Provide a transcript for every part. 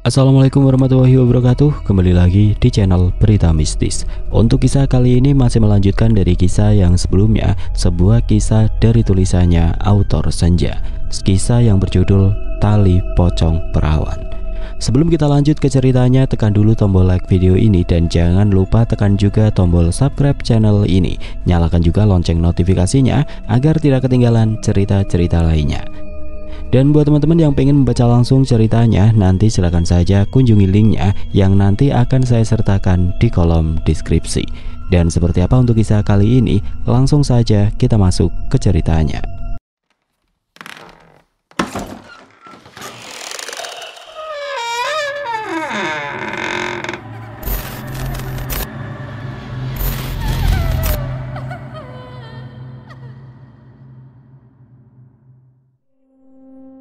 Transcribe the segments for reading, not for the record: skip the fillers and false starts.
Assalamualaikum warahmatullahi wabarakatuh. Kembali lagi di channel Berita Mistis. Untuk kisah kali ini masih melanjutkan dari kisah yang sebelumnya, sebuah kisah dari tulisannya author Senja. Kisah yang berjudul Tali Pocong Perawan. Sebelum kita lanjut ke ceritanya, tekan dulu tombol like video ini dan jangan lupa tekan juga tombol subscribe channel ini. Nyalakan juga lonceng notifikasinya agar tidak ketinggalan cerita-cerita lainnya. Dan buat teman-teman yang pengen membaca langsung ceritanya, nanti silahkan saja kunjungi linknya yang nanti akan saya sertakan di kolom deskripsi. Dan seperti apa untuk kisah kali ini, langsung saja kita masuk ke ceritanya.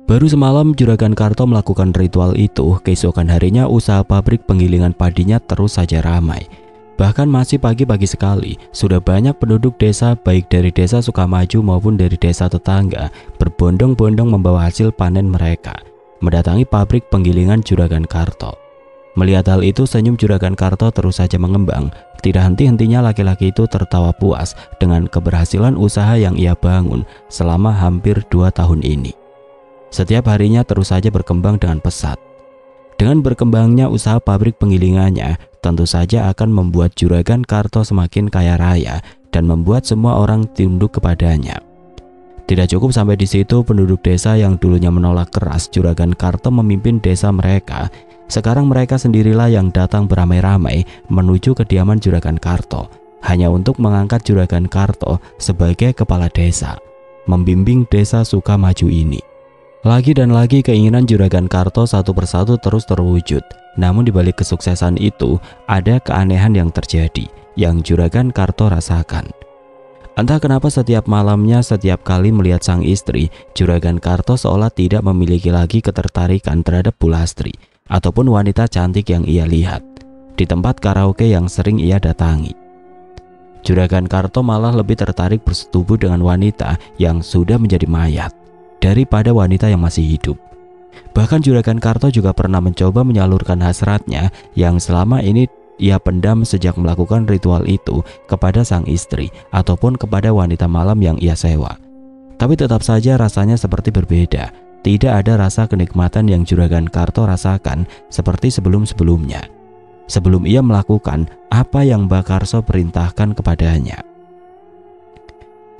Baru semalam Juragan Karto melakukan ritual itu, keesokan harinya usaha pabrik penggilingan padinya terus saja ramai. Bahkan masih pagi-pagi sekali, sudah banyak penduduk desa baik dari desa Sukamaju maupun dari desa tetangga berbondong-bondong membawa hasil panen mereka, mendatangi pabrik penggilingan Juragan Karto. Melihat hal itu, senyum Juragan Karto terus saja mengembang. Tidak henti-hentinya laki-laki itu tertawa puas dengan keberhasilan usaha yang ia bangun selama hampir 2 tahun ini. Setiap harinya terus saja berkembang dengan pesat. Dengan berkembangnya usaha pabrik penggilingannya, tentu saja akan membuat Juragan Karto semakin kaya raya dan membuat semua orang tunduk kepadanya. Tidak cukup sampai di situ, penduduk desa yang dulunya menolak keras Juragan Karto memimpin desa mereka, sekarang mereka sendirilah yang datang beramai-ramai menuju kediaman Juragan Karto, hanya untuk mengangkat Juragan Karto sebagai kepala desa, membimbing desa Sukamaju ini. Lagi dan lagi keinginan Juragan Karto satu persatu terus terwujud. Namun di balik kesuksesan itu, ada keanehan yang terjadi, yang Juragan Karto rasakan. Entah kenapa setiap malamnya, setiap kali melihat sang istri, Juragan Karto seolah tidak memiliki lagi ketertarikan terhadap Bu Lastri, ataupun wanita cantik yang ia lihat di tempat karaoke yang sering ia datangi. Juragan Karto malah lebih tertarik bersetubuh dengan wanita yang sudah menjadi mayat daripada wanita yang masih hidup. Bahkan Juragan Karto juga pernah mencoba menyalurkan hasratnya yang selama ini ia pendam sejak melakukan ritual itu kepada sang istri ataupun kepada wanita malam yang ia sewa. Tapi tetap saja rasanya seperti berbeda. Tidak ada rasa kenikmatan yang Juragan Karto rasakan seperti sebelum-sebelumnya, sebelum ia melakukan apa yang Mbah Karso perintahkan kepadanya.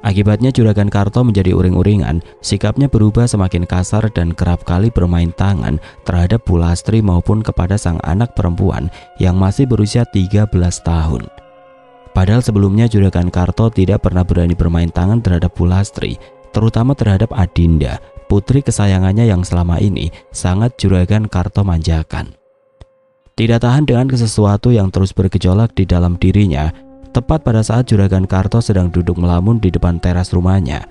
Akibatnya Juragan Karto menjadi uring-uringan, sikapnya berubah semakin kasar dan kerap kali bermain tangan terhadap Bu Lastri maupun kepada sang anak perempuan yang masih berusia 13 tahun. Padahal sebelumnya Juragan Karto tidak pernah berani bermain tangan terhadap Bu Lastri, terutama terhadap Adinda, putri kesayangannya yang selama ini sangat Juragan Karto manjakan. Tidak tahan dengan sesuatu yang terus bergejolak di dalam dirinya, tepat pada saat Juragan Karto sedang duduk melamun di depan teras rumahnya,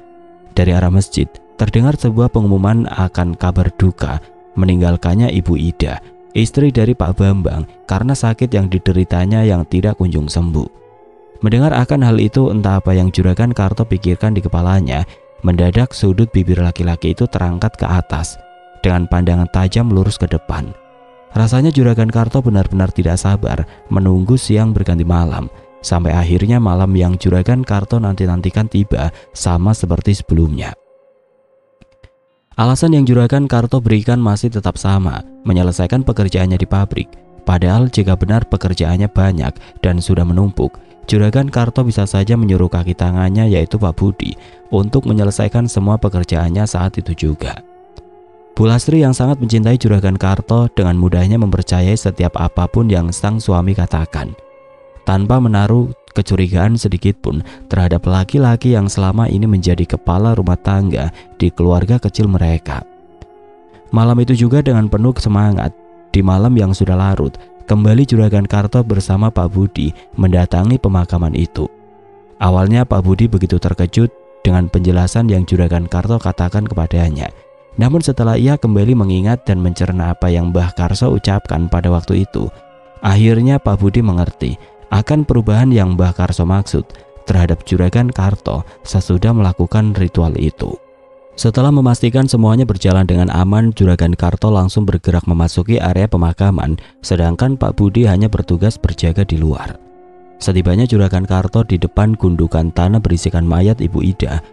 dari arah masjid terdengar sebuah pengumuman akan kabar duka meninggalkannya Ibu Ida, istri dari Pak Bambang, karena sakit yang dideritanya yang tidak kunjung sembuh. Mendengar akan hal itu, entah apa yang Juragan Karto pikirkan di kepalanya, mendadak sudut bibir laki-laki itu terangkat ke atas dengan pandangan tajam lurus ke depan. Rasanya Juragan Karto benar-benar tidak sabar menunggu siang berganti malam, sampai akhirnya malam yang Juragan Karto nanti-nantikan tiba sama seperti sebelumnya. Alasan yang Juragan Karto berikan masih tetap sama, menyelesaikan pekerjaannya di pabrik. Padahal jika benar pekerjaannya banyak dan sudah menumpuk, Juragan Karto bisa saja menyuruh kaki tangannya yaitu Pak Budi untuk menyelesaikan semua pekerjaannya saat itu juga. Bu Lastri yang sangat mencintai Juragan Karto dengan mudahnya mempercayai setiap apapun yang sang suami katakan, tanpa menaruh kecurigaan sedikit pun terhadap laki-laki yang selama ini menjadi kepala rumah tangga di keluarga kecil mereka. Malam itu juga dengan penuh semangat, di malam yang sudah larut, kembali Juragan Karto bersama Pak Budi mendatangi pemakaman itu. Awalnya Pak Budi begitu terkejut dengan penjelasan yang Juragan Karto katakan kepadanya. Namun setelah ia kembali mengingat dan mencerna apa yang Mbah Karso ucapkan pada waktu itu, akhirnya Pak Budi mengerti akan perubahan yang Mbah Karso maksud terhadap Juragan Karto sesudah melakukan ritual itu. Setelah memastikan semuanya berjalan dengan aman, Juragan Karto langsung bergerak memasuki area pemakaman, sedangkan Pak Budi hanya bertugas berjaga di luar. Setibanya Juragan Karto di depan gundukan tanah berisikan mayat Ibu Ida,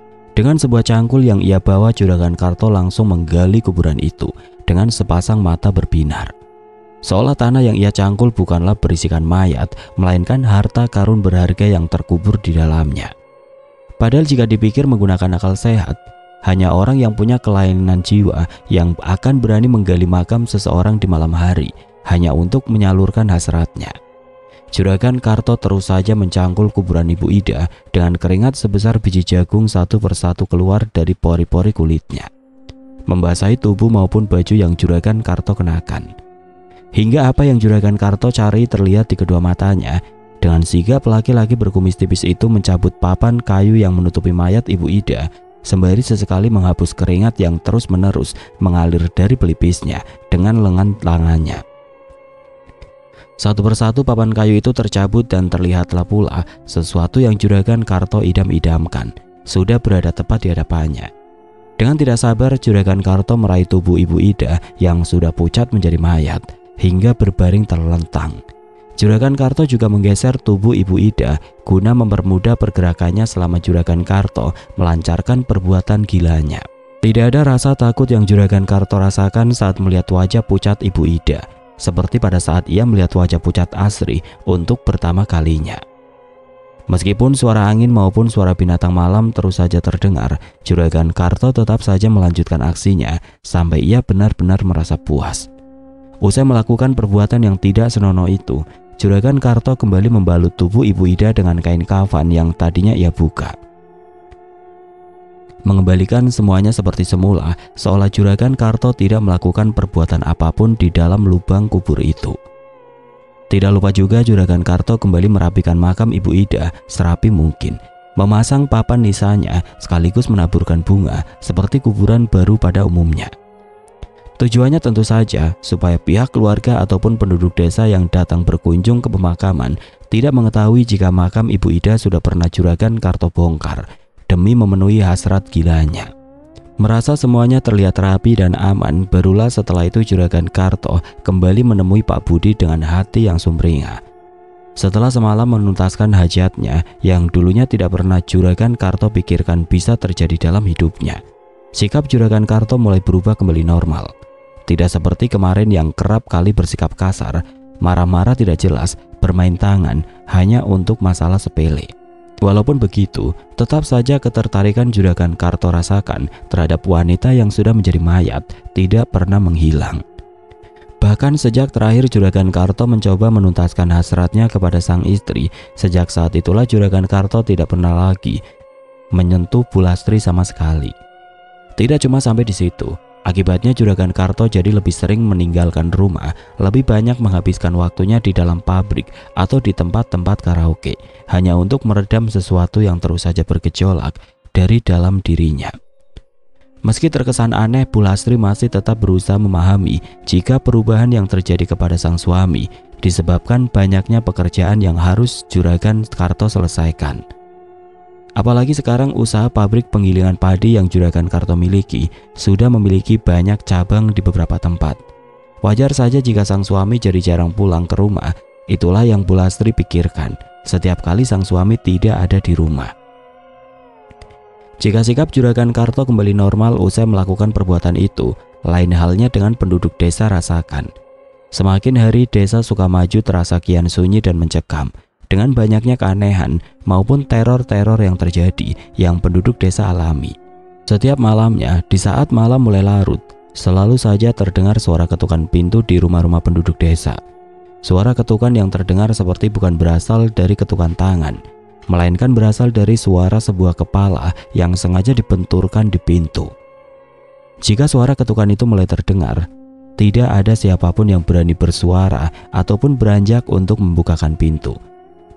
dengan sebuah cangkul yang ia bawa, Juragan Karto langsung menggali kuburan itu dengan sepasang mata berbinar. Seolah tanah yang ia cangkul bukanlah berisikan mayat, melainkan harta karun berharga yang terkubur di dalamnya. Padahal jika dipikir menggunakan akal sehat, hanya orang yang punya kelainan jiwa yang akan berani menggali makam seseorang di malam hari hanya untuk menyalurkan hasratnya. Juragan Karto terus saja mencangkul kuburan Ibu Ida dengan keringat sebesar biji jagung satu persatu keluar dari pori-pori kulitnya, membasahi tubuh maupun baju yang Juragan Karto kenakan. Hingga apa yang Juragan Karto cari terlihat di kedua matanya. Dengan sigap laki-laki berkumis tipis itu mencabut papan kayu yang menutupi mayat Ibu Ida, sembari sesekali menghapus keringat yang terus-menerus mengalir dari pelipisnya dengan lengan tangannya. Satu persatu papan kayu itu tercabut dan terlihatlah pula sesuatu yang Juragan Karto idam-idamkan sudah berada tepat di hadapannya. Dengan tidak sabar, Juragan Karto meraih tubuh Ibu Ida yang sudah pucat menjadi mayat hingga berbaring terlentang. Juragan Karto juga menggeser tubuh Ibu Ida guna mempermudah pergerakannya selama Juragan Karto melancarkan perbuatan gilanya. Tidak ada rasa takut yang Juragan Karto rasakan saat melihat wajah pucat Ibu Ida, seperti pada saat ia melihat wajah pucat Asri untuk pertama kalinya. Meskipun suara angin maupun suara binatang malam terus saja terdengar, Juragan Karto tetap saja melanjutkan aksinya sampai ia benar-benar merasa puas. Usai melakukan perbuatan yang tidak senonoh itu, Juragan Karto kembali membalut tubuh Ibu Ida dengan kain kafan yang tadinya ia buka, mengembalikan semuanya seperti semula, seolah Juragan Karto tidak melakukan perbuatan apapun di dalam lubang kubur itu. Tidak lupa juga Juragan Karto kembali merapikan makam Ibu Ida serapi mungkin, memasang papan nisanya sekaligus menaburkan bunga seperti kuburan baru pada umumnya. Tujuannya tentu saja supaya pihak keluarga ataupun penduduk desa yang datang berkunjung ke pemakaman tidak mengetahui jika makam Ibu Ida sudah pernah Juragan Karto bongkar demi memenuhi hasrat gilanya. Merasa semuanya terlihat rapi dan aman, barulah setelah itu Juragan Karto kembali menemui Pak Budi dengan hati yang sumringah. Setelah semalam menuntaskan hajatnya yang dulunya tidak pernah Juragan Karto pikirkan bisa terjadi dalam hidupnya, sikap Juragan Karto mulai berubah kembali normal. Tidak seperti kemarin yang kerap kali bersikap kasar, marah-marah tidak jelas, bermain tangan hanya untuk masalah sepele. Walaupun begitu, tetap saja ketertarikan Juragan Karto rasakan terhadap wanita yang sudah menjadi mayat tidak pernah menghilang. Bahkan sejak terakhir Juragan Karto mencoba menuntaskan hasratnya kepada sang istri, sejak saat itulah Juragan Karto tidak pernah lagi menyentuh Bu Lastri sama sekali. Tidak cuma sampai di situ. Akibatnya Juragan Karto jadi lebih sering meninggalkan rumah, lebih banyak menghabiskan waktunya di dalam pabrik atau di tempat-tempat karaoke, hanya untuk meredam sesuatu yang terus saja bergejolak dari dalam dirinya. Meski terkesan aneh, Bu Lastri masih tetap berusaha memahami jika perubahan yang terjadi kepada sang suami disebabkan banyaknya pekerjaan yang harus Juragan Karto selesaikan. Apalagi sekarang usaha pabrik penggilingan padi yang Juragan Karto miliki sudah memiliki banyak cabang di beberapa tempat. Wajar saja jika sang suami jadi jarang pulang ke rumah. Itulah yang Bu Lastri pikirkan setiap kali sang suami tidak ada di rumah. Jika sikap Juragan Karto kembali normal usai melakukan perbuatan itu, lain halnya dengan penduduk desa rasakan. Semakin hari desa Sukamaju terasa kian sunyi dan mencekam, dengan banyaknya keanehan maupun teror-teror yang terjadi yang penduduk desa alami. Setiap malamnya, di saat malam mulai larut, selalu saja terdengar suara ketukan pintu di rumah-rumah penduduk desa. Suara ketukan yang terdengar seperti bukan berasal dari ketukan tangan, melainkan berasal dari suara sebuah kepala yang sengaja dibenturkan di pintu. Jika suara ketukan itu mulai terdengar, tidak ada siapapun yang berani bersuara ataupun beranjak untuk membukakan pintu.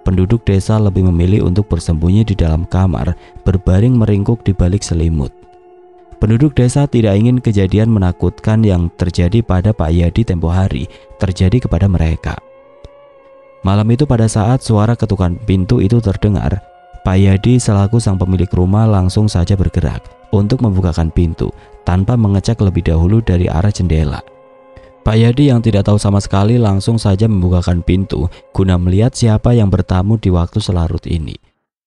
Penduduk desa lebih memilih untuk bersembunyi di dalam kamar, berbaring meringkuk di balik selimut. Penduduk desa tidak ingin kejadian menakutkan yang terjadi pada Pak Yadi tempo hari terjadi kepada mereka. Malam itu pada saat suara ketukan pintu itu terdengar, Pak Yadi selaku sang pemilik rumah langsung saja bergerak, untuk membukakan pintu tanpa mengecek lebih dahulu dari arah jendela. Pak Yadi yang tidak tahu sama sekali langsung saja membukakan pintu guna melihat siapa yang bertamu di waktu selarut ini.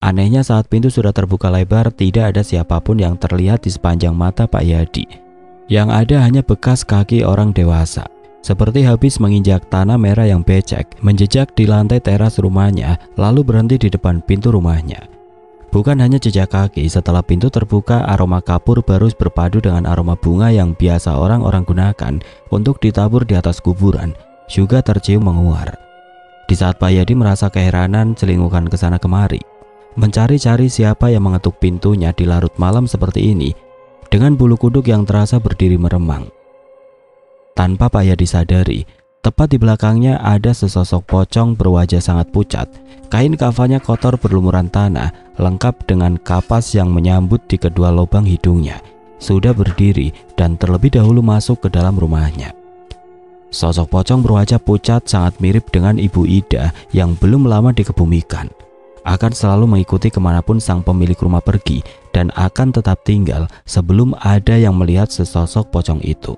Anehnya saat pintu sudah terbuka lebar, tidak ada siapapun yang terlihat di sepanjang mata Pak Yadi. Yang ada hanya bekas kaki orang dewasa, seperti habis menginjak tanah merah yang becek, menjejak di lantai teras rumahnya, lalu berhenti di depan pintu rumahnya. Bukan hanya jejak kaki, setelah pintu terbuka, aroma kapur baru berpadu dengan aroma bunga yang biasa orang-orang gunakan untuk ditabur di atas kuburan, juga tercium menguar. Di saat Pak Yadi merasa keheranan, celingukan ke sana kemari, mencari-cari siapa yang mengetuk pintunya di larut malam seperti ini, dengan bulu kuduk yang terasa berdiri meremang. Tanpa Pak Yadi sadari, tepat di belakangnya ada sesosok pocong berwajah sangat pucat. Kain kafannya kotor berlumuran tanah, lengkap dengan kapas yang menyambut di kedua lubang hidungnya. Sudah berdiri dan terlebih dahulu masuk ke dalam rumahnya. Sosok pocong berwajah pucat sangat mirip dengan Ibu Ida yang belum lama dikebumikan. Akan selalu mengikuti kemanapun sang pemilik rumah pergi dan akan tetap tinggal sebelum ada yang melihat sesosok pocong itu.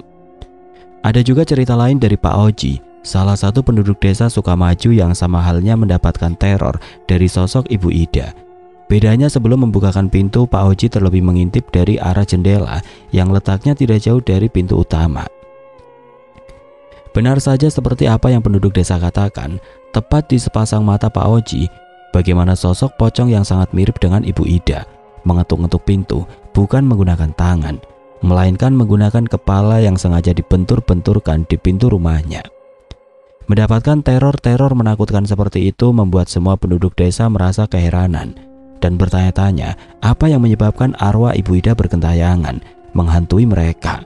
Ada juga cerita lain dari Pak Oji, salah satu penduduk desa Sukamaju yang sama halnya mendapatkan teror dari sosok Ibu Ida. Bedanya sebelum membukakan pintu, Pak Oji terlebih mengintip dari arah jendela yang letaknya tidak jauh dari pintu utama. Benar saja seperti apa yang penduduk desa katakan, tepat di sepasang mata Pak Oji, bagaimana sosok pocong yang sangat mirip dengan Ibu Ida mengetuk-ngetuk pintu, bukan menggunakan tangan, melainkan menggunakan kepala yang sengaja dibentur-benturkan di pintu rumahnya. Mendapatkan teror-teror menakutkan seperti itu membuat semua penduduk desa merasa keheranan dan bertanya-tanya apa yang menyebabkan arwah Ibu Ida bergentayangan menghantui mereka.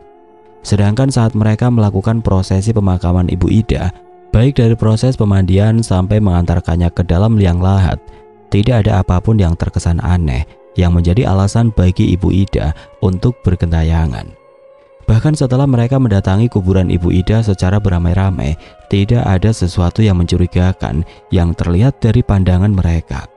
Sedangkan saat mereka melakukan prosesi pemakaman Ibu Ida, baik dari proses pemandian sampai mengantarkannya ke dalam liang lahat, tidak ada apapun yang terkesan aneh yang menjadi alasan bagi Ibu Ida untuk bergentayangan. Bahkan setelah mereka mendatangi kuburan Ibu Ida secara beramai-ramai, tidak ada sesuatu yang mencurigakan yang terlihat dari pandangan mereka.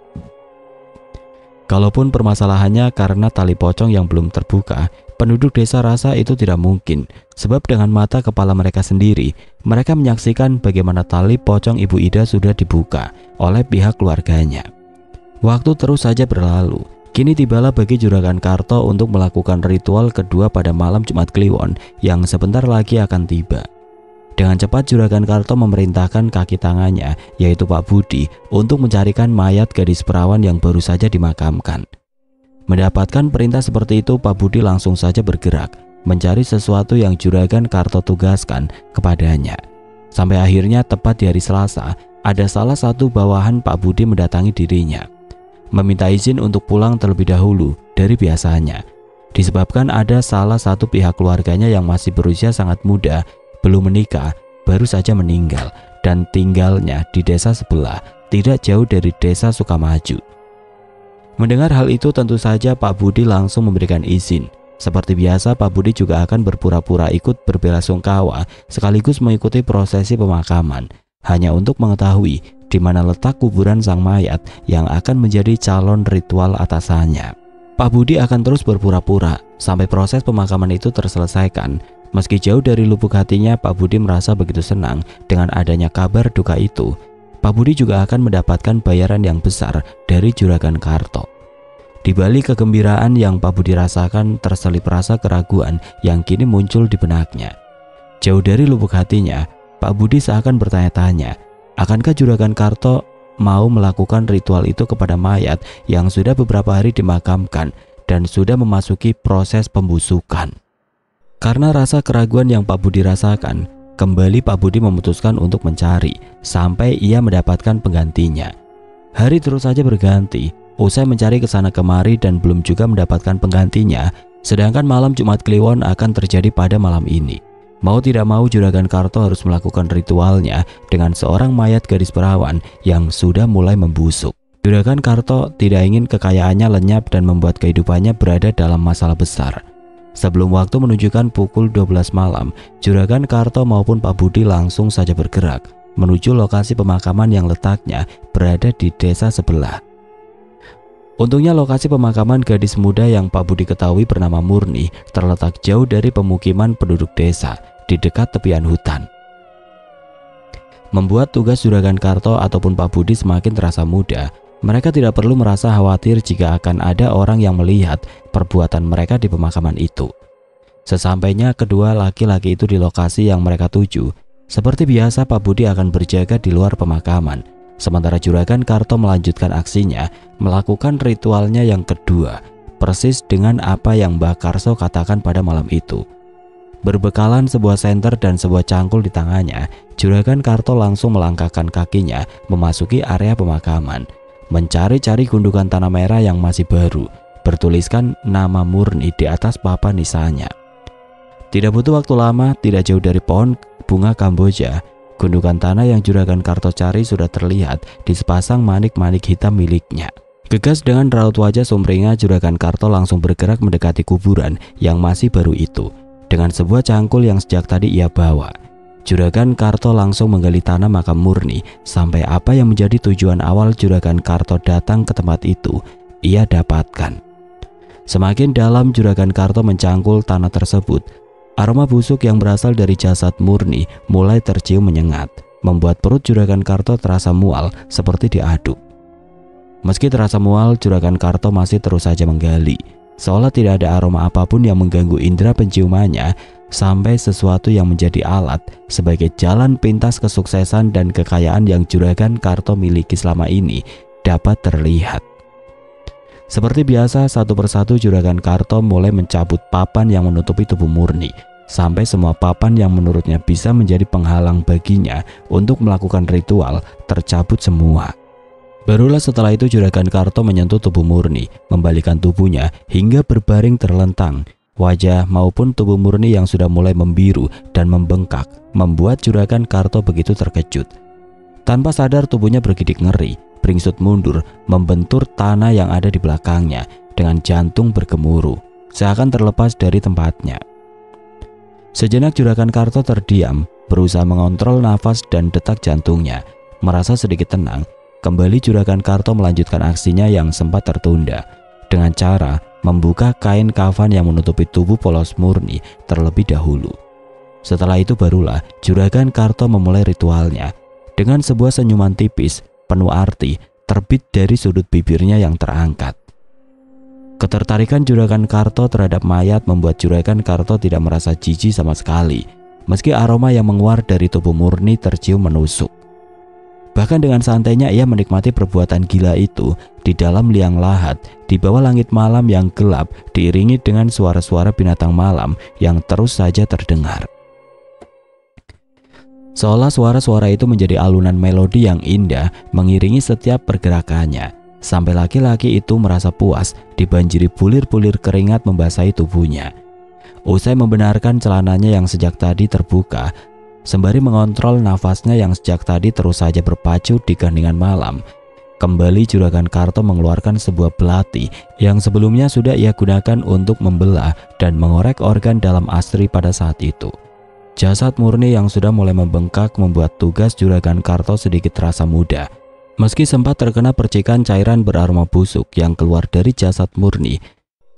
Kalaupun permasalahannya karena tali pocong yang belum terbuka, penduduk desa rasa itu tidak mungkin, sebab dengan mata kepala mereka sendiri, mereka menyaksikan bagaimana tali pocong Ibu Ida sudah dibuka oleh pihak keluarganya. Waktu terus saja berlalu. Kini tibalah bagi Juragan Karto untuk melakukan ritual kedua pada malam Jumat Kliwon yang sebentar lagi akan tiba. Dengan cepat Juragan Karto memerintahkan kaki tangannya, yaitu Pak Budi, untuk mencarikan mayat gadis perawan yang baru saja dimakamkan. Mendapatkan perintah seperti itu, Pak Budi langsung saja bergerak, mencari sesuatu yang Juragan Karto tugaskan kepadanya. Sampai akhirnya tepat di hari Selasa, ada salah satu bawahan Pak Budi mendatangi dirinya, meminta izin untuk pulang terlebih dahulu dari biasanya, disebabkan ada salah satu pihak keluarganya yang masih berusia sangat muda, belum menikah, baru saja meninggal, dan tinggalnya di desa sebelah, tidak jauh dari desa Sukamaju. Mendengar hal itu tentu saja Pak Budi langsung memberikan izin. Seperti biasa, Pak Budi juga akan berpura-pura ikut berbelasungkawa sekaligus mengikuti prosesi pemakaman, hanya untuk mengetahui di mana letak kuburan sang mayat yang akan menjadi calon ritual atasannya. Pak Budi akan terus berpura-pura sampai proses pemakaman itu terselesaikan. Meski jauh dari lubuk hatinya, Pak Budi merasa begitu senang dengan adanya kabar duka itu. Pak Budi juga akan mendapatkan bayaran yang besar dari Juragan Karto. Di balik kegembiraan yang Pak Budi rasakan, terselip rasa keraguan yang kini muncul di benaknya. Jauh dari lubuk hatinya, Pak Budi seakan bertanya-tanya, akankah Juragan Karto mau melakukan ritual itu kepada mayat yang sudah beberapa hari dimakamkan dan sudah memasuki proses pembusukan? Karena rasa keraguan yang Pak Budi rasakan, kembali Pak Budi memutuskan untuk mencari sampai ia mendapatkan penggantinya. Hari terus saja berganti, usai mencari kesana kemari dan belum juga mendapatkan penggantinya, sedangkan malam Jumat Kliwon akan terjadi pada malam ini. Mau tidak mau Juragan Karto harus melakukan ritualnya dengan seorang mayat gadis perawan yang sudah mulai membusuk. Juragan Karto tidak ingin kekayaannya lenyap dan membuat kehidupannya berada dalam masalah besar. Sebelum waktu menunjukkan pukul 12 malam, Juragan Karto maupun Pak Budi langsung saja bergerak menuju lokasi pemakaman yang letaknya berada di desa sebelah. Untungnya lokasi pemakaman gadis muda yang Pak Budi ketahui bernama Murni terletak jauh dari pemukiman penduduk desa di dekat tepian hutan. Membuat tugas Juragan Karto ataupun Pak Budi semakin terasa mudah. Mereka tidak perlu merasa khawatir jika akan ada orang yang melihat perbuatan mereka di pemakaman itu. Sesampainya kedua laki-laki itu di lokasi yang mereka tuju, seperti biasa Pak Budi akan berjaga di luar pemakaman. Sementara Juragan Karto melanjutkan aksinya, melakukan ritualnya yang kedua, persis dengan apa yang Mbah Karso katakan pada malam itu. Berbekalan sebuah senter dan sebuah cangkul di tangannya, Juragan Karto langsung melangkahkan kakinya memasuki area pemakaman, mencari-cari gundukan tanah merah yang masih baru, bertuliskan nama Murni di atas papan nisannya. Tidak butuh waktu lama, tidak jauh dari pohon bunga Kamboja, gundukan tanah yang Juragan Karto cari sudah terlihat di sepasang manik-manik hitam miliknya. Gegas dengan raut wajah sumringah, Juragan Karto langsung bergerak mendekati kuburan yang masih baru itu. Dengan sebuah cangkul yang sejak tadi ia bawa, Juragan Karto langsung menggali tanah makam Murni sampai apa yang menjadi tujuan awal Juragan Karto datang ke tempat itu ia dapatkan. Semakin dalam Juragan Karto mencangkul tanah tersebut, aroma busuk yang berasal dari jasad Murni mulai tercium menyengat, membuat perut Juragan Karto terasa mual seperti diaduk. Meski terasa mual, Juragan Karto masih terus saja menggali, seolah tidak ada aroma apapun yang mengganggu indera penciumannya, sampai sesuatu yang menjadi alat sebagai jalan pintas kesuksesan dan kekayaan yang Juragan Karto miliki selama ini dapat terlihat. Seperti biasa, satu persatu Juragan Karto mulai mencabut papan yang menutupi tubuh Murni, sampai semua papan yang menurutnya bisa menjadi penghalang baginya untuk melakukan ritual tercabut semua. Barulah setelah itu Juragan Karto menyentuh tubuh Murni, membalikan tubuhnya hingga berbaring terlentang. Wajah maupun tubuh Murni yang sudah mulai membiru dan membengkak membuat Juragan Karto begitu terkejut. Tanpa sadar tubuhnya bergidik ngeri, beringsut mundur, membentur tanah yang ada di belakangnya dengan jantung bergemuruh, seakan terlepas dari tempatnya. Sejenak Juragan Karto terdiam, berusaha mengontrol nafas dan detak jantungnya. Merasa sedikit tenang, kembali Juragan Karto melanjutkan aksinya yang sempat tertunda, dengan cara membuka kain kafan yang menutupi tubuh polos Murni terlebih dahulu. Setelah itu barulah Juragan Karto memulai ritualnya, dengan sebuah senyuman tipis penuh arti terbit dari sudut bibirnya yang terangkat. Ketertarikan Juragan Karto terhadap mayat membuat Juragan Karto tidak merasa jijik sama sekali, meski aroma yang menguar dari tubuh Murni tercium menusuk. Bahkan dengan santainya ia menikmati perbuatan gila itu di dalam liang lahat, di bawah langit malam yang gelap, diiringi dengan suara-suara binatang malam yang terus saja terdengar. Seolah suara-suara itu menjadi alunan melodi yang indah mengiringi setiap pergerakannya, sampai laki-laki itu merasa puas dibanjiri bulir-bulir keringat membasahi tubuhnya. Usai membenarkan celananya yang sejak tadi terbuka, sembari mengontrol nafasnya yang sejak tadi terus saja berpacu di keheningan malam, kembali Juragan Karto mengeluarkan sebuah belati yang sebelumnya sudah ia gunakan untuk membelah dan mengorek organ dalam astri pada saat itu. Jasad Murni yang sudah mulai membengkak membuat tugas Juragan Karto sedikit terasa mudah. Meski sempat terkena percikan cairan beraroma busuk yang keluar dari jasad Murni,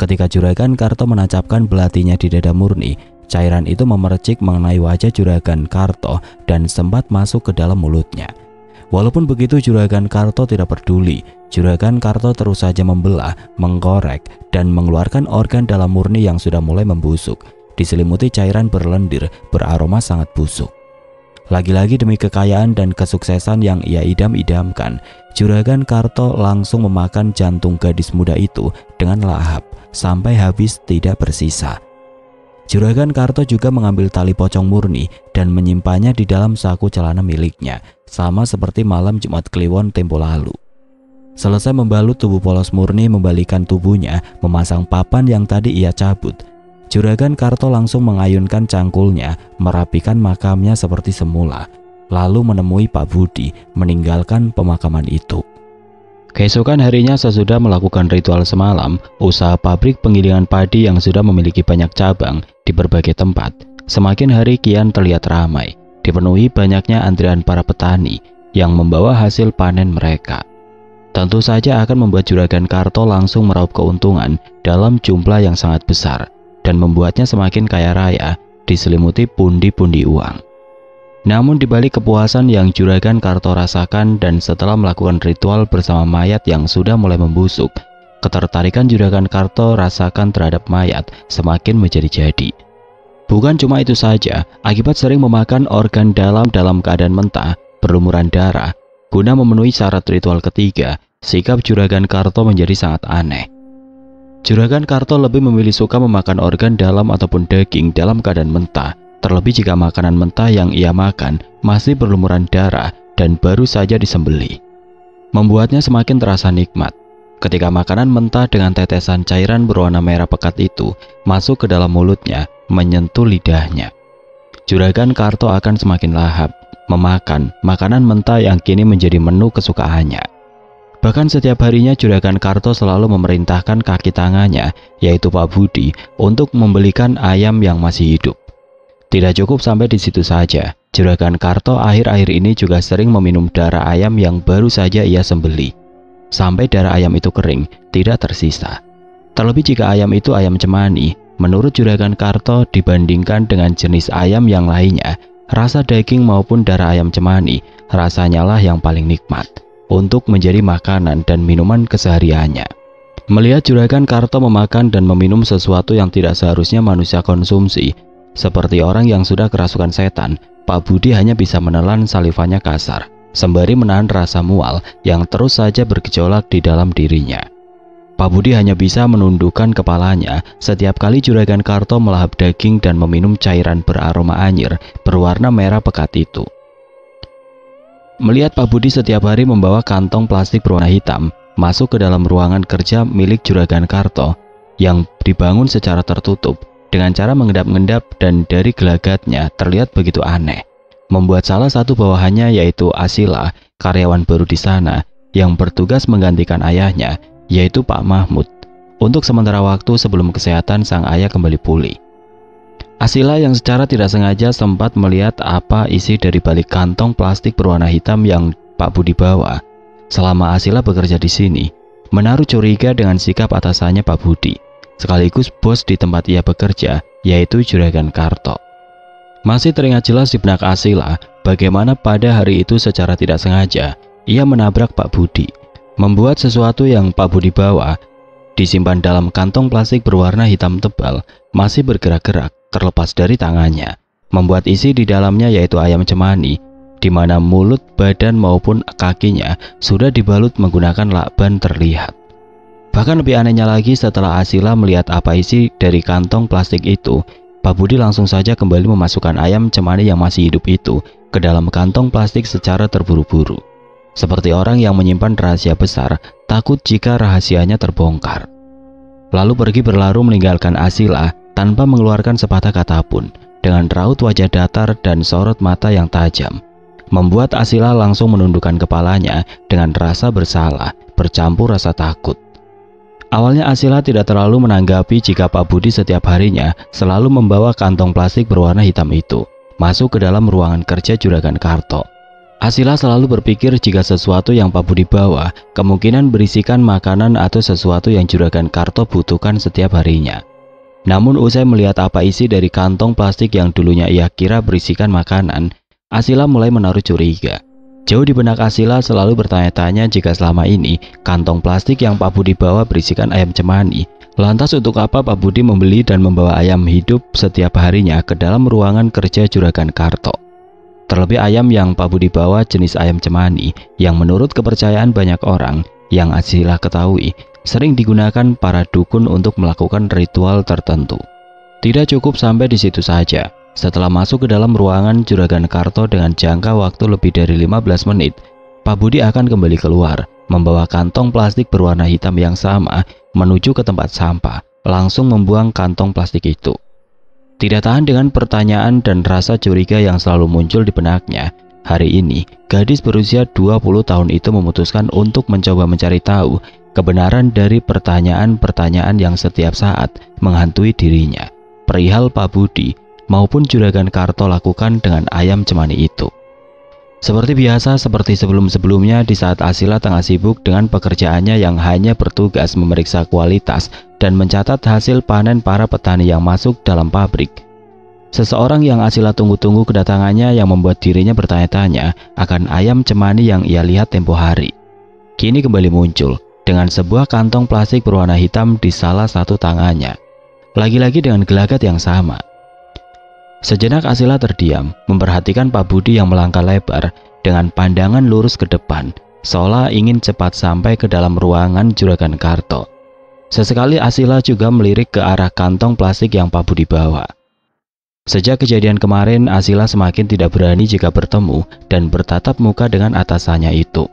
ketika Juragan Karto menancapkan belatinya di dada Murni, cairan itu memercik mengenai wajah Juragan Karto dan sempat masuk ke dalam mulutnya. Walaupun begitu, Juragan Karto tidak peduli. Juragan Karto terus saja membelah, mengkorek, dan mengeluarkan organ dalam Murni yang sudah mulai membusuk, diselimuti cairan berlendir beraroma sangat busuk. Lagi-lagi demi kekayaan dan kesuksesan yang ia idam-idamkan, Juragan Karto langsung memakan jantung gadis muda itu dengan lahap sampai habis tidak bersisa. Juragan Karto juga mengambil tali pocong Murni dan menyimpannya di dalam saku celana miliknya, sama seperti malam Jumat Kliwon tempo lalu. Selesai membalut tubuh polos Murni, membalikan tubuhnya, memasang papan yang tadi ia cabut, Juragan Karto langsung mengayunkan cangkulnya, merapikan makamnya seperti semula, lalu menemui Pak Budi, meninggalkan pemakaman itu. Keesokan harinya sesudah melakukan ritual semalam, usaha pabrik penggilingan padi yang sudah memiliki banyak cabang di berbagai tempat, semakin hari kian terlihat ramai, dipenuhi banyaknya antrian para petani yang membawa hasil panen mereka. tentu saja akan membuat Juragan Karto langsung meraup keuntungan dalam jumlah yang sangat besar dan membuatnya semakin kaya raya diselimuti pundi-pundi uang. Namun dibalik kepuasan yang Juragan Karto rasakan dan setelah melakukan ritual bersama mayat yang sudah mulai membusuk, ketertarikan Juragan Karto rasakan terhadap mayat semakin menjadi-jadi. Bukan cuma itu saja, akibat sering memakan organ dalam keadaan mentah, berlumuran darah, guna memenuhi syarat ritual ketiga, sikap Juragan Karto menjadi sangat aneh. Juragan Karto lebih memilih suka memakan organ dalam ataupun daging dalam keadaan mentah, terlebih jika makanan mentah yang ia makan masih berlumuran darah dan baru saja disembelih. Membuatnya semakin terasa nikmat. Ketika makanan mentah dengan tetesan cairan berwarna merah pekat itu masuk ke dalam mulutnya, menyentuh lidahnya, Juragan Karto akan semakin lahap memakan makanan mentah yang kini menjadi menu kesukaannya. Bahkan setiap harinya Juragan Karto selalu memerintahkan kaki tangannya, yaitu Pak Budi, untuk membelikan ayam yang masih hidup. Tidak cukup sampai di situ saja, Juragan Karto akhir-akhir ini juga sering meminum darah ayam yang baru saja ia sembelih. Sampai darah ayam itu kering, tidak tersisa. Terlebih jika ayam itu ayam cemani, menurut Juragan Karto dibandingkan dengan jenis ayam yang lainnya, rasa daging maupun darah ayam cemani rasanya lah yang paling nikmat untuk menjadi makanan dan minuman kesehariannya. Melihat Juragan Karto memakan dan meminum sesuatu yang tidak seharusnya manusia konsumsi, seperti orang yang sudah kerasukan setan, Pak Budi hanya bisa menelan salivanya kasar, sembari menahan rasa mual yang terus saja bergejolak di dalam dirinya. Pak Budi hanya bisa menundukkan kepalanya setiap kali Juragan Karto melahap daging dan meminum cairan beraroma anyir berwarna merah pekat itu. Melihat Pak Budi setiap hari membawa kantong plastik berwarna hitam masuk ke dalam ruangan kerja milik Juragan Karto yang dibangun secara tertutup dengan cara mengendap-endap dan dari gelagatnya terlihat begitu aneh, membuat salah satu bawahannya yaitu Asila, karyawan baru di sana yang bertugas menggantikan ayahnya, yaitu Pak Mahmud, untuk sementara waktu sebelum kesehatan sang ayah kembali pulih. Asila yang secara tidak sengaja sempat melihat apa isi dari balik kantong plastik berwarna hitam yang Pak Budi bawa. Selama Asila bekerja di sini, menaruh curiga dengan sikap atasannya Pak Budi, sekaligus bos di tempat ia bekerja, yaitu Juragan Karto. Masih teringat jelas di benak Asila bagaimana pada hari itu secara tidak sengaja ia menabrak Pak Budi, membuat sesuatu yang Pak Budi bawa disimpan dalam kantong plastik berwarna hitam tebal masih bergerak-gerak terlepas dari tangannya, membuat isi di dalamnya yaitu ayam cemani, di mana mulut, badan maupun kakinya sudah dibalut menggunakan lakban terlihat. Bahkan lebih anehnya lagi, setelah Asila melihat apa isi dari kantong plastik itu, Pak Budi langsung saja kembali memasukkan ayam cemani yang masih hidup itu ke dalam kantong plastik secara terburu-buru, seperti orang yang menyimpan rahasia besar, takut jika rahasianya terbongkar. Lalu pergi berlalu meninggalkan Asila tanpa mengeluarkan sepatah kata pun, dengan raut wajah datar dan sorot mata yang tajam, membuat Asila langsung menundukkan kepalanya dengan rasa bersalah bercampur rasa takut. Awalnya Asila tidak terlalu menanggapi jika Pak Budi setiap harinya selalu membawa kantong plastik berwarna hitam itu masuk ke dalam ruangan kerja Juragan Karto. Asila selalu berpikir jika sesuatu yang Pak Budi bawa kemungkinan berisikan makanan atau sesuatu yang Juragan Karto butuhkan setiap harinya. Namun usai melihat apa isi dari kantong plastik yang dulunya ia kira berisikan makanan, Asila mulai menaruh curiga. Jauh di benak Asila selalu bertanya-tanya jika selama ini kantong plastik yang Pak Budi bawa berisikan ayam cemani. Lantas untuk apa Pak Budi membeli dan membawa ayam hidup setiap harinya ke dalam ruangan kerja Juragan Karto? Terlebih ayam yang Pak Budi bawa jenis ayam cemani yang menurut kepercayaan banyak orang yang Asila ketahui sering digunakan para dukun untuk melakukan ritual tertentu. Tidak cukup sampai di situ saja. Setelah masuk ke dalam ruangan Juragan Karto dengan jangka waktu lebih dari 15 menit, Pak Budi akan kembali keluar, membawa kantong plastik berwarna hitam yang sama menuju ke tempat sampah, langsung membuang kantong plastik itu. Tidak tahan dengan pertanyaan dan rasa curiga yang selalu muncul di benaknya, hari ini gadis berusia 20 tahun itu memutuskan untuk mencoba mencari tahu kebenaran dari pertanyaan-pertanyaan yang setiap saat menghantui dirinya perihal Pak Budi maupun Juragan Karto lakukan dengan ayam cemani itu. Seperti biasa, seperti sebelum-sebelumnya, di saat Asila tengah sibuk dengan pekerjaannya yang hanya bertugas memeriksa kualitas dan mencatat hasil panen para petani yang masuk dalam pabrik, seseorang yang Asila tunggu-tunggu kedatangannya yang membuat dirinya bertanya-tanya akan ayam cemani yang ia lihat tempo hari, kini kembali muncul dengan sebuah kantong plastik berwarna hitam di salah satu tangannya, lagi-lagi dengan gelagat yang sama. Sejenak Asila terdiam, memperhatikan Pak Budi yang melangkah lebar dengan pandangan lurus ke depan, seolah ingin cepat sampai ke dalam ruangan Juragan Karto. Sesekali Asila juga melirik ke arah kantong plastik yang Pak Budi bawa. Sejak kejadian kemarin, Asila semakin tidak berani jika bertemu dan bertatap muka dengan atasannya itu.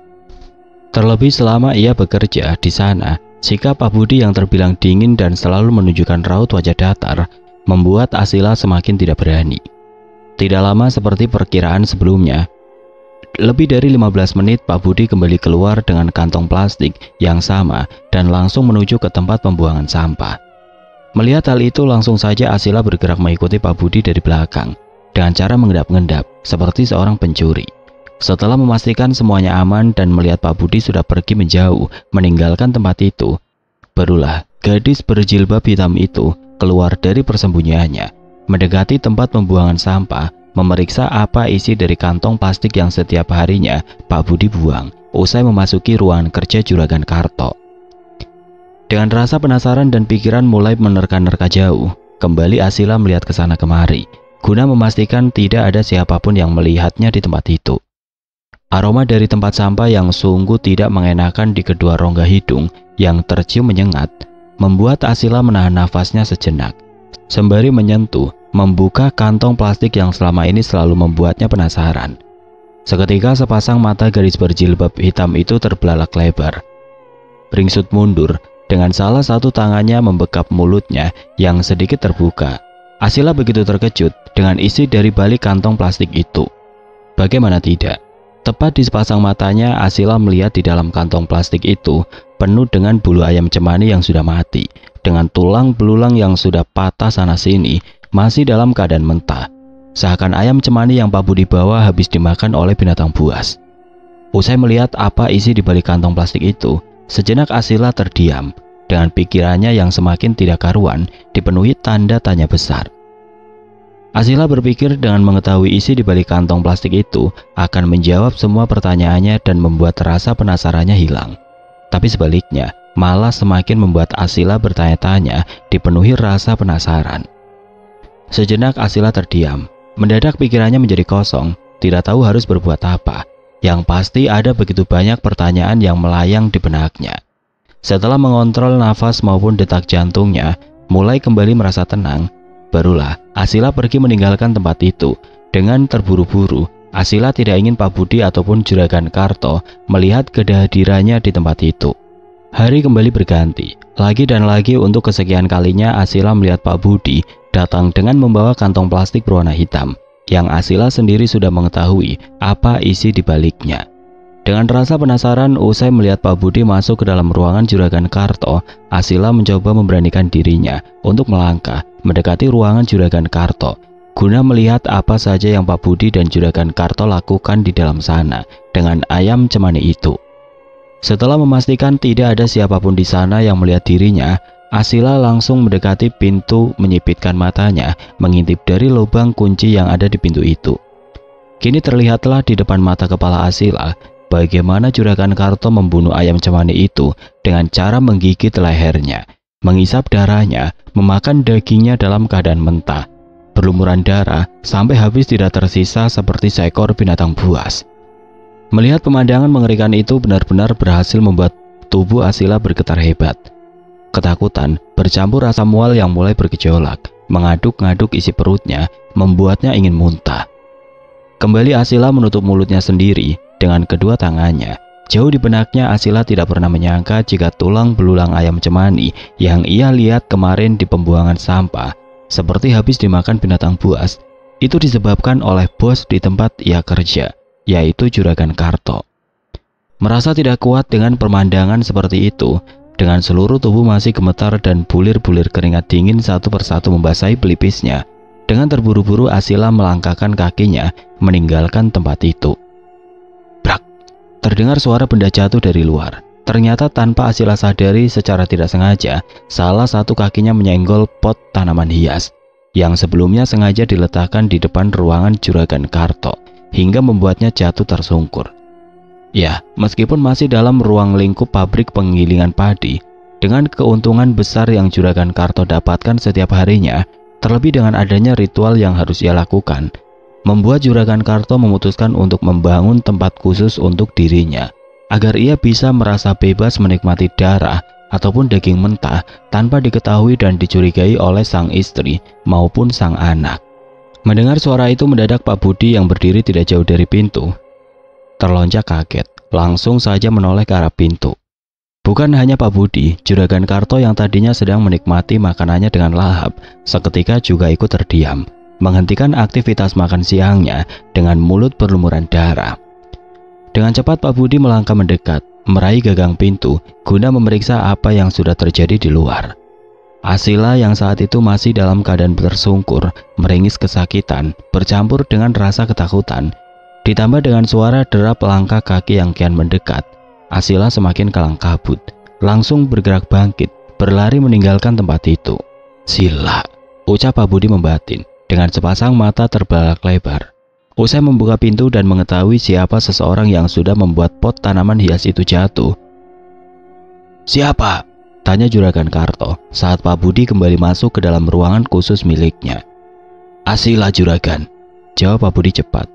Terlebih selama ia bekerja di sana, sikap Pak Budi yang terbilang dingin dan selalu menunjukkan raut wajah datar membuat Asila semakin tidak berani. Tidak lama seperti perkiraan sebelumnya, lebih dari 15 menit Pak Budi kembali keluar dengan kantong plastik yang sama dan langsung menuju ke tempat pembuangan sampah. Melihat hal itu, langsung saja Asila bergerak mengikuti Pak Budi dari belakang dengan cara mengendap-endap seperti seorang pencuri. Setelah memastikan semuanya aman dan melihat Pak Budi sudah pergi menjauh meninggalkan tempat itu, barulah gadis berjilbab hitam itu keluar dari persembunyiannya, mendekati tempat pembuangan sampah, memeriksa apa isi dari kantong plastik yang setiap harinya Pak Budi buang usai memasuki ruangan kerja Juragan Karto. Dengan rasa penasaran dan pikiran mulai menerka-nerka jauh, kembali Asila melihat ke sana kemari, guna memastikan tidak ada siapapun yang melihatnya di tempat itu. Aroma dari tempat sampah yang sungguh tidak mengenakan di kedua rongga hidung yang tercium menyengat, membuat Asila menahan nafasnya sejenak, sembari menyentuh, membuka kantong plastik yang selama ini selalu membuatnya penasaran. Seketika sepasang mata gadis berjilbab hitam itu terbelalak lebar. Ringsut mundur, dengan salah satu tangannya membekap mulutnya yang sedikit terbuka. Asila begitu terkejut dengan isi dari balik kantong plastik itu. Bagaimana tidak? Tepat di sepasang matanya, Asila melihat di dalam kantong plastik itu penuh dengan bulu ayam cemani yang sudah mati, dengan tulang belulang yang sudah patah sana-sini, masih dalam keadaan mentah. Seakan ayam cemani yang Pak Budi bawa habis dimakan oleh binatang buas. Usai melihat apa isi di balik kantong plastik itu, sejenak Asila terdiam, dengan pikirannya yang semakin tidak karuan dipenuhi tanda tanya besar. Asila berpikir dengan mengetahui isi di balik kantong plastik itu akan menjawab semua pertanyaannya dan membuat rasa penasarannya hilang. Tapi sebaliknya, malah semakin membuat Asila bertanya-tanya dipenuhi rasa penasaran. Sejenak Asila terdiam, mendadak pikirannya menjadi kosong, tidak tahu harus berbuat apa. Yang pasti ada begitu banyak pertanyaan yang melayang di benaknya. Setelah mengontrol nafas maupun detak jantungnya, mulai kembali merasa tenang, barulah Asila pergi meninggalkan tempat itu. Dengan terburu-buru, Asila tidak ingin Pak Budi ataupun Juragan Karto melihat kehadirannya di tempat itu. Hari kembali berganti. Lagi dan lagi untuk kesekian kalinya Asila melihat Pak Budi datang dengan membawa kantong plastik berwarna hitam, yang Asila sendiri sudah mengetahui apa isi di baliknya. Dengan rasa penasaran, usai melihat Pak Budi masuk ke dalam ruangan Juragan Karto, Asila mencoba memberanikan dirinya untuk melangkah mendekati ruangan Juragan Karto, guna melihat apa saja yang Pak Budi dan Juragan Karto lakukan di dalam sana dengan ayam cemani itu. Setelah memastikan tidak ada siapapun di sana yang melihat dirinya, Asila langsung mendekati pintu, menyipitkan matanya, mengintip dari lubang kunci yang ada di pintu itu. Kini terlihatlah di depan mata kepala Asila bagaimana Juragan Karto membunuh ayam cemani itu dengan cara menggigit lehernya, mengisap darahnya, memakan dagingnya dalam keadaan mentah, berlumuran darah sampai habis tidak tersisa seperti seekor binatang buas. Melihat pemandangan mengerikan itu benar-benar berhasil membuat tubuh Asila bergetar hebat. Ketakutan bercampur rasa mual yang mulai bergejolak, mengaduk-ngaduk isi perutnya, membuatnya ingin muntah. Kembali Asila menutup mulutnya sendiri dengan kedua tangannya. Jauh di benaknya Asila tidak pernah menyangka jika tulang belulang ayam cemani yang ia lihat kemarin di pembuangan sampah seperti habis dimakan binatang buas itu disebabkan oleh bos di tempat ia kerja, yaitu Juragan Karto. Merasa tidak kuat dengan pemandangan seperti itu, dengan seluruh tubuh masih gemetar dan bulir-bulir keringat dingin satu persatu membasahi pelipisnya, dengan terburu-buru Asila melangkahkan kakinya meninggalkan tempat itu. terdengar suara benda jatuh dari luar. Ternyata tanpa Asila sadari, secara tidak sengaja, salah satu kakinya menyenggol pot tanaman hias yang sebelumnya sengaja diletakkan di depan ruangan Juragan Karto, hingga membuatnya jatuh tersungkur. Ya, meskipun masih dalam ruang lingkup pabrik penggilingan padi, dengan keuntungan besar yang Juragan Karto dapatkan setiap harinya, terlebih dengan adanya ritual yang harus ia lakukan, membuat Juragan Karto memutuskan untuk membangun tempat khusus untuk dirinya, agar ia bisa merasa bebas menikmati darah ataupun daging mentah tanpa diketahui dan dicurigai oleh sang istri maupun sang anak. Mendengar suara itu, mendadak Pak Budi yang berdiri tidak jauh dari pintu terlonjak kaget, langsung saja menoleh ke arah pintu. Bukan hanya Pak Budi, Juragan Karto yang tadinya sedang menikmati makanannya dengan lahap, seketika juga ikut terdiam, menghentikan aktivitas makan siangnya dengan mulut berlumuran darah. Dengan cepat Pak Budi melangkah mendekat, meraih gagang pintu guna memeriksa apa yang sudah terjadi di luar. Asila yang saat itu masih dalam keadaan tersungkur, meringis kesakitan, bercampur dengan rasa ketakutan, ditambah dengan suara derap langkah kaki yang kian mendekat. Asila semakin kalang kabut, langsung bergerak bangkit, berlari meninggalkan tempat itu. "Sila," ucap Pak Budi membatin, dengan sepasang mata terbelalak lebar. Usai membuka pintu dan mengetahui siapa seseorang yang sudah membuat pot tanaman hias itu jatuh. "Siapa?" tanya Juragan Karto saat Pak Budi kembali masuk ke dalam ruangan khusus miliknya. "Asila, Juragan," jawab Pak Budi cepat.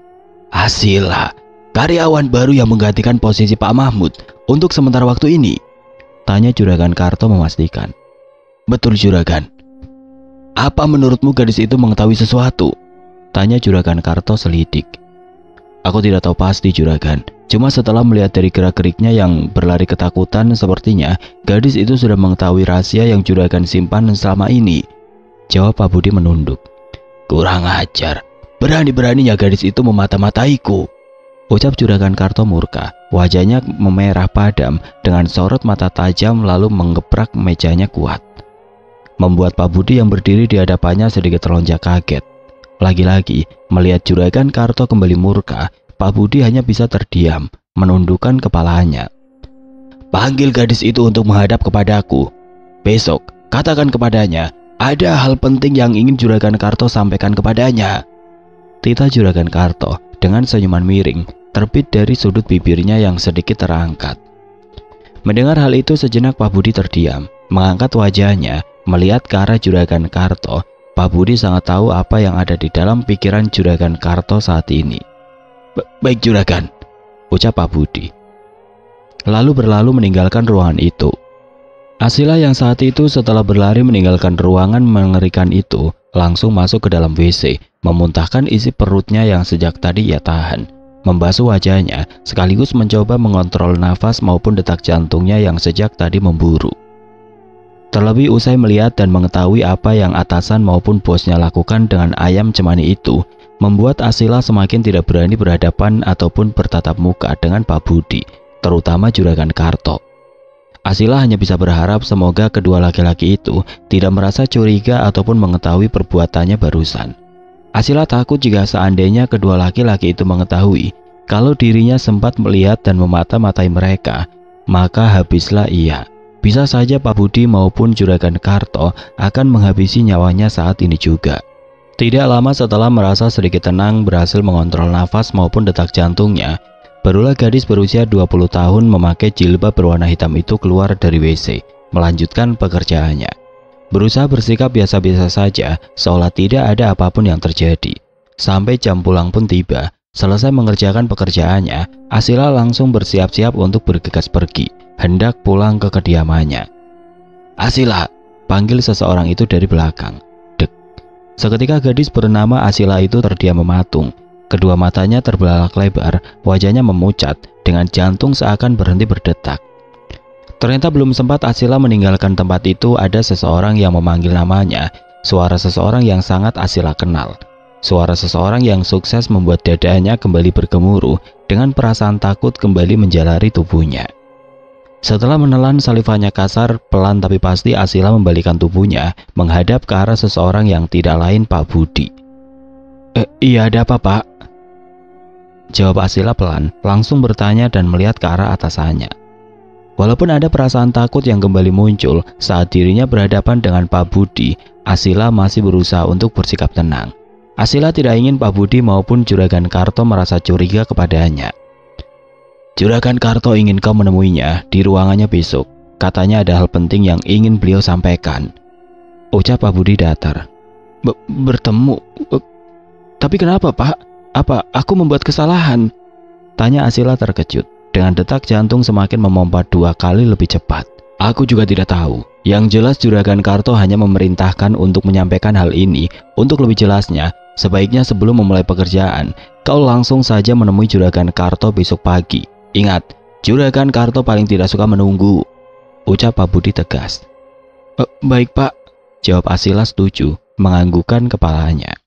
"Asila, karyawan baru yang menggantikan posisi Pak Mahmud untuk sementara waktu ini?" tanya Juragan Karto memastikan. "Betul, Juragan." "Apa menurutmu gadis itu mengetahui sesuatu?" tanya Juragan Karto selidik. "Aku tidak tahu pasti, Juragan. Cuma setelah melihat dari gerak-geriknya yang berlari ketakutan, sepertinya gadis itu sudah mengetahui rahasia yang Juragan simpan selama ini," jawab Pak Budi menunduk. "Kurang ajar, berani-beraninya gadis itu memata-mataiku," ucap Juragan Karto murka. Wajahnya memerah padam dengan sorot mata tajam, lalu menggebrak mejanya kuat, membuat Pak Budi yang berdiri di hadapannya sedikit terlonjak kaget. Lagi-lagi melihat Juragan Karto kembali murka, Pak Budi hanya bisa terdiam, menundukkan kepalanya. "Panggil gadis itu untuk menghadap kepadaku. Besok katakan kepadanya ada hal penting yang ingin Juragan Karto sampaikan kepadanya," titah Juragan Karto dengan senyuman miring terbit dari sudut bibirnya yang sedikit terangkat. Mendengar hal itu, sejenak Pak Budi terdiam, mengangkat wajahnya melihat ke arah Juragan Karto. Pak Budi sangat tahu apa yang ada di dalam pikiran Juragan Karto saat ini. Baik, Juragan," ucap Pak Budi, lalu berlalu meninggalkan ruangan itu. Asila yang saat itu setelah berlari meninggalkan ruangan mengerikan itu, langsung masuk ke dalam WC, memuntahkan isi perutnya yang sejak tadi ia tahan, membasuh wajahnya, sekaligus mencoba mengontrol nafas maupun detak jantungnya yang sejak tadi memburu. Terlebih usai melihat dan mengetahui apa yang atasan maupun bosnya lakukan dengan ayam cemani itu, membuat Asila semakin tidak berani berhadapan ataupun bertatap muka dengan Pak Budi, terutama Juragan Karto. Asila hanya bisa berharap semoga kedua laki-laki itu tidak merasa curiga ataupun mengetahui perbuatannya barusan. Asila takut jika seandainya kedua laki-laki itu mengetahui kalau dirinya sempat melihat dan memata-matai mereka, maka habislah ia. Bisa saja Pak Budi maupun Juragan Karto akan menghabisi nyawanya saat ini juga. Tidak lama setelah merasa sedikit tenang, berhasil mengontrol nafas maupun detak jantungnya, barulah gadis berusia 20 tahun memakai jilbab berwarna hitam itu keluar dari WC, melanjutkan pekerjaannya. Berusaha bersikap biasa-biasa saja, seolah tidak ada apapun yang terjadi. Sampai jam pulang pun tiba. Selesai mengerjakan pekerjaannya, Asila langsung bersiap-siap untuk bergegas pergi, hendak pulang ke kediamannya. "Asila," panggil seseorang itu dari belakang. Dek. Seketika gadis bernama Asila itu terdiam mematung. Kedua matanya terbelalak lebar, wajahnya memucat, dengan jantung seakan berhenti berdetak. Ternyata belum sempat Asila meninggalkan tempat itu, ada seseorang yang memanggil namanya. Suara seseorang yang sangat Asila kenal. Suara seseorang yang sukses membuat dadanya kembali bergemuruh, dengan perasaan takut kembali menjalari tubuhnya. Setelah menelan salivannya kasar, pelan tapi pasti Asila membalikkan tubuhnya menghadap ke arah seseorang yang tidak lain Pak Budi. Iya, ada apa, Pak?" jawab Asila pelan, langsung bertanya dan melihat ke arah atasannya. Walaupun ada perasaan takut yang kembali muncul saat dirinya berhadapan dengan Pak Budi, Asila masih berusaha untuk bersikap tenang. Asila tidak ingin Pak Budi maupun Juragan Karto merasa curiga kepadanya. Juragan Karto ingin kau menemuinya di ruangannya besok. Katanya ada hal penting yang ingin beliau sampaikan, ucap Pak Budi datar. Bertemu? Tapi kenapa, Pak? Apa aku membuat kesalahan? Tanya Asila terkejut. Dengan detak jantung semakin memompa 2 kali lebih cepat. Aku juga tidak tahu. Yang jelas Juragan Karto hanya memerintahkan untuk menyampaikan hal ini. Untuk lebih jelasnya, sebaiknya sebelum memulai pekerjaan, kau langsung saja menemui Juragan Karto besok pagi. Ingat, Juragan Karto paling tidak suka menunggu, ucap Pak Budi tegas. Baik, Pak, jawab Asila setuju, menganggukkan kepalanya.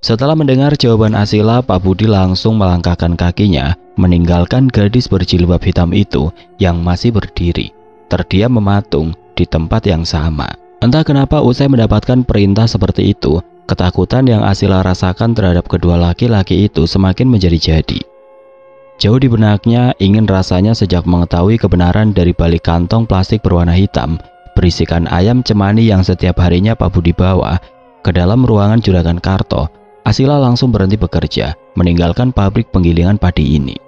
Setelah mendengar jawaban Asila, Pak Budi langsung melangkahkan kakinya, meninggalkan gadis berjilbab hitam itu yang masih berdiri, terdiam mematung di tempat yang sama. Entah kenapa usai mendapatkan perintah seperti itu, ketakutan yang Asila rasakan terhadap kedua laki-laki itu semakin menjadi-jadi. Jauh di benaknya ingin rasanya sejak mengetahui kebenaran dari balik kantong plastik berwarna hitam, berisikan ayam cemani yang setiap harinya Pak Budi bawa ke dalam ruangan Juragan Karto, Asila langsung berhenti bekerja, meninggalkan pabrik penggilingan padi ini.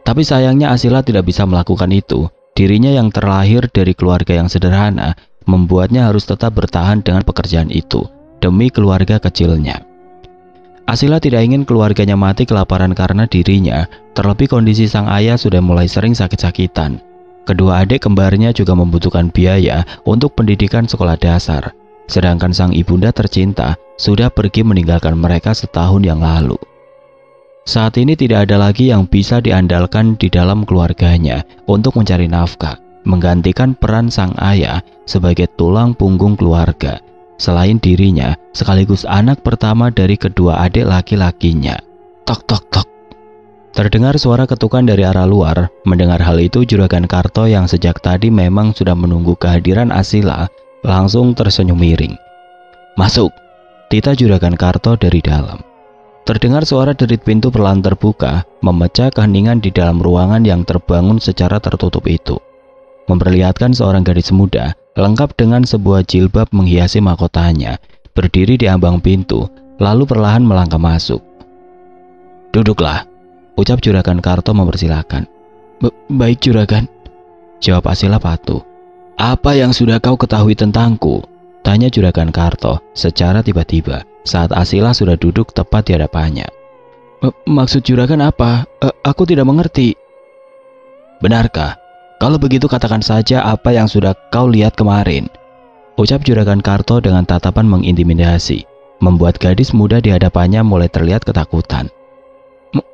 Tapi sayangnya Asila tidak bisa melakukan itu. Dirinya yang terlahir dari keluarga yang sederhana, membuatnya harus tetap bertahan dengan pekerjaan itu, demi keluarga kecilnya. Asila tidak ingin keluarganya mati kelaparan karena dirinya, terlebih kondisi sang ayah sudah mulai sering sakit-sakitan. Kedua adik kembarnya juga membutuhkan biaya untuk pendidikan sekolah dasar. Sedangkan sang ibunda tercinta sudah pergi meninggalkan mereka setahun yang lalu. Saat ini tidak ada lagi yang bisa diandalkan di dalam keluarganya untuk mencari nafkah, menggantikan peran sang ayah sebagai tulang punggung keluarga, selain dirinya sekaligus anak pertama dari kedua adik laki-lakinya. Tok tok tok. Terdengar suara ketukan dari arah luar. Mendengar hal itu, Juragan Karto yang sejak tadi memang sudah menunggu kehadiran Asila langsung tersenyum miring. Masuk, titah Juragan Karto dari dalam. Terdengar suara derit pintu perlahan terbuka, memecah keheningan di dalam ruangan yang terbangun secara tertutup itu. Memperlihatkan seorang gadis muda, lengkap dengan sebuah jilbab menghiasi mahkotanya, berdiri di ambang pintu, lalu perlahan melangkah masuk. Duduklah, ucap Juragan Karto mempersilahkan. Baik Juragan, jawab Asila patuh. Apa yang sudah kau ketahui tentangku? Tanya Juragan Karto secara tiba-tiba saat Asila sudah duduk tepat di hadapannya. Maksud Juragan apa? Aku tidak mengerti. Benarkah? Kalau begitu katakan saja apa yang sudah kau lihat kemarin, ucap Juragan Karto dengan tatapan mengintimidasi, membuat gadis muda di hadapannya mulai terlihat ketakutan.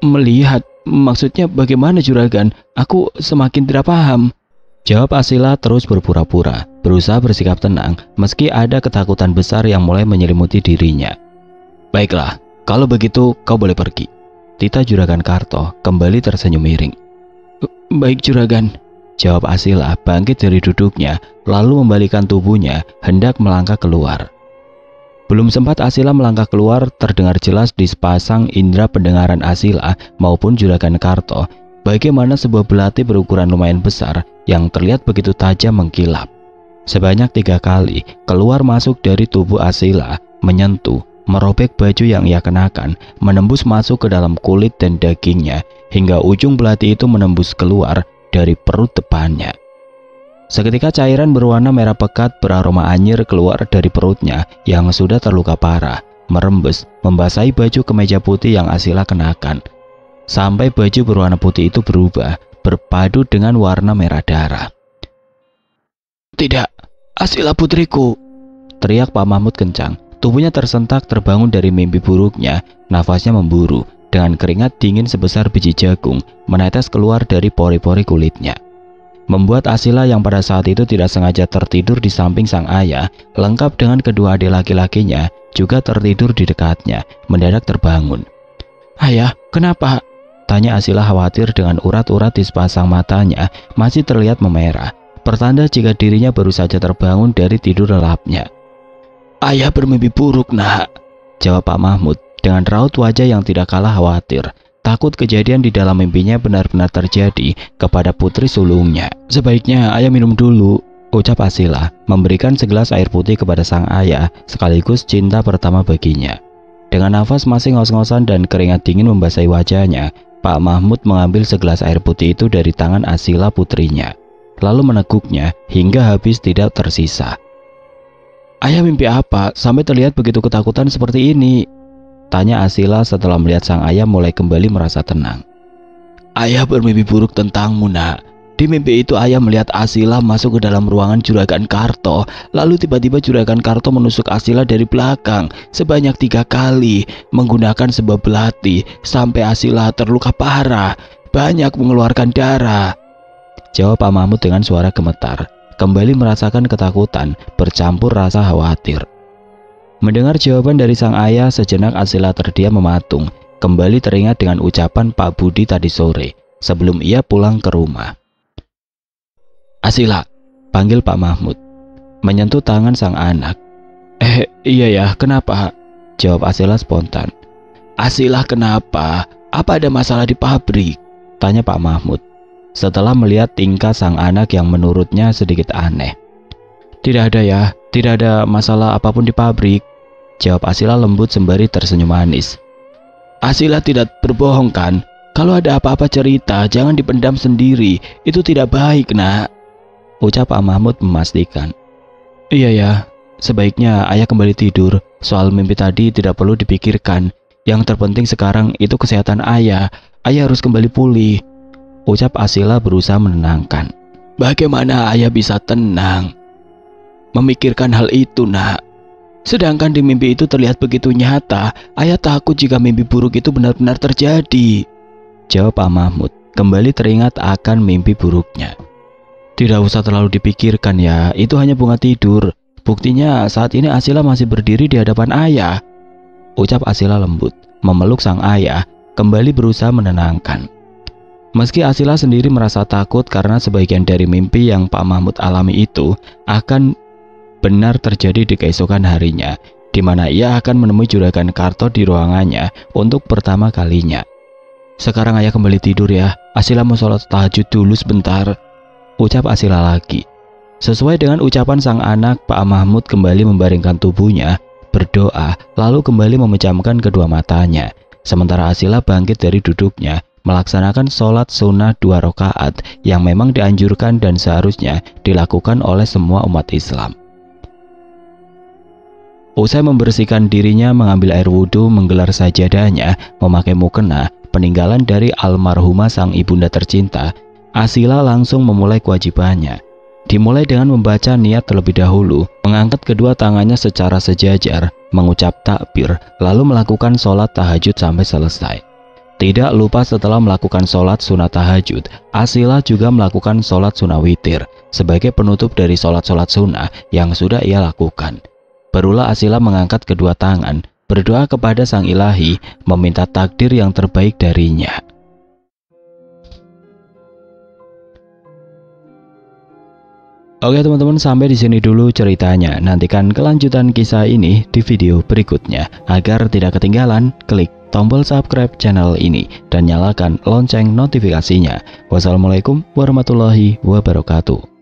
Melihat? Maksudnya bagaimana Juragan? Aku semakin tidak paham, jawab Asila terus berpura-pura, berusaha bersikap tenang meski ada ketakutan besar yang mulai menyelimuti dirinya. Baiklah, kalau begitu kau boleh pergi, titah Juragan Karto kembali tersenyum miring. Baik Juragan, jawab Asila bangkit dari duduknya lalu membalikkan tubuhnya hendak melangkah keluar. Belum sempat Asila melangkah keluar, terdengar jelas di sepasang indera pendengaran Asila maupun Juragan Karto bagaimana sebuah belati berukuran lumayan besar yang terlihat begitu tajam mengkilap. Sebanyak 3 kali keluar masuk dari tubuh Asila, menyentuh, merobek baju yang ia kenakan, menembus masuk ke dalam kulit dan dagingnya, hingga ujung belati itu menembus keluar dari perut depannya. Seketika cairan berwarna merah pekat beraroma anyir keluar dari perutnya yang sudah terluka parah, merembes, membasahi baju kemeja putih yang Asila kenakan, sampai baju berwarna putih itu berubah, berpadu dengan warna merah darah. Tidak, Asila putriku, teriak Pak Mahmud kencang. Tubuhnya tersentak terbangun dari mimpi buruknya, nafasnya memburu, dengan keringat dingin sebesar biji jagung menetes keluar dari pori-pori kulitnya. Membuat Asila yang pada saat itu tidak sengaja tertidur di samping sang ayah, lengkap dengan kedua adik laki-lakinya, juga tertidur di dekatnya, mendadak terbangun. Ayah, kenapa? Tanya Asila khawatir dengan urat-urat di sepasang matanya masih terlihat memerah, pertanda jika dirinya baru saja terbangun dari tidur lelapnya. Ayah bermimpi buruk nak, jawab Pak Mahmud dengan raut wajah yang tidak kalah khawatir. takut kejadian di dalam mimpinya benar-benar terjadi kepada putri sulungnya. "Sebaiknya ayah minum dulu," ucap Asila, memberikan segelas air putih kepada sang ayah sekaligus cinta pertama baginya. Dengan nafas masih ngos-ngosan dan keringat dingin membasahi wajahnya, Pak Mahmud mengambil segelas air putih itu dari tangan Asila putrinya, lalu meneguknya hingga habis tidak tersisa. "Ayah mimpi apa sampai terlihat begitu ketakutan seperti ini?" tanya Asila setelah melihat sang ayah mulai kembali merasa tenang. "Ayah bermimpi buruk tentangmu, nak. Di mimpi itu ayah melihat Asila masuk ke dalam ruangan Juragan Karto. Lalu tiba-tiba Juragan Karto menusuk Asila dari belakang sebanyak 3 kali menggunakan sebuah belati sampai Asila terluka parah, banyak mengeluarkan darah," jawab Pak Mahmud dengan suara gemetar, kembali merasakan ketakutan bercampur rasa khawatir. Mendengar jawaban dari sang ayah, sejenak Asila terdiam mematung, kembali teringat dengan ucapan Pak Budi tadi sore sebelum ia pulang ke rumah. "Asila," panggil Pak Mahmud, menyentuh tangan sang anak. Iya ya, kenapa?" jawab Asila spontan. "Asila, kenapa? Apa ada masalah di pabrik?" tanya Pak Mahmud, setelah melihat tingkah sang anak yang menurutnya sedikit aneh. "Tidak ada ya, tidak ada masalah apapun di pabrik," jawab Asila lembut sembari tersenyum manis. "Asila tidak berbohong kan? Kalau ada apa-apa cerita, jangan dipendam sendiri, itu tidak baik, nak," ucap Pak Mahmud memastikan. "Iya ya, sebaiknya ayah kembali tidur. Soal mimpi tadi tidak perlu dipikirkan. Yang terpenting sekarang itu kesehatan ayah. Ayah harus kembali pulih," ucap Asila berusaha menenangkan. "Bagaimana ayah bisa tenang memikirkan hal itu, nak? Sedangkan di mimpi itu terlihat begitu nyata. Ayah takut jika mimpi buruk itu benar-benar terjadi," jawab Pak Mahmud, kembali teringat akan mimpi buruknya. "Tidak usah terlalu dipikirkan ya, itu hanya bunga tidur. Buktinya saat ini Asila masih berdiri di hadapan ayah," ucap Asila lembut, memeluk sang ayah, kembali berusaha menenangkan. Meski Asila sendiri merasa takut karena sebagian dari mimpi yang Pak Mahmud alami itu akan benar terjadi di keesokan harinya, di mana ia akan menemui Juragan Karto di ruangannya untuk pertama kalinya. "Sekarang ayah kembali tidur ya, Asila mau sholat tahajud dulu sebentar," ucap Asila lagi. Sesuai dengan ucapan sang anak, Pak Mahmud kembali membaringkan tubuhnya, berdoa, lalu kembali memejamkan kedua matanya. Sementara Asila bangkit dari duduknya, melaksanakan sholat sunnah 2 rakaat yang memang dianjurkan dan seharusnya dilakukan oleh semua umat Islam. Usai membersihkan dirinya, mengambil air wudhu, menggelar sajadahnya, memakai mukena, peninggalan dari almarhumah sang ibunda tercinta, Asila langsung memulai kewajibannya. Dimulai dengan membaca niat terlebih dahulu, mengangkat kedua tangannya secara sejajar, mengucap takbir, lalu melakukan sholat tahajud sampai selesai. Tidak lupa setelah melakukan sholat sunat tahajud, Asila juga melakukan sholat sunnah witir sebagai penutup dari sholat-sholat sunnah yang sudah ia lakukan. Barulah Asila mengangkat kedua tangan, berdoa kepada Sang Ilahi, meminta takdir yang terbaik darinya. Oke teman-teman, sampai di sini dulu ceritanya. Nantikan kelanjutan kisah ini di video berikutnya. Agar tidak ketinggalan, klik tombol subscribe channel ini dan nyalakan lonceng notifikasinya. Wassalamualaikum warahmatullahi wabarakatuh.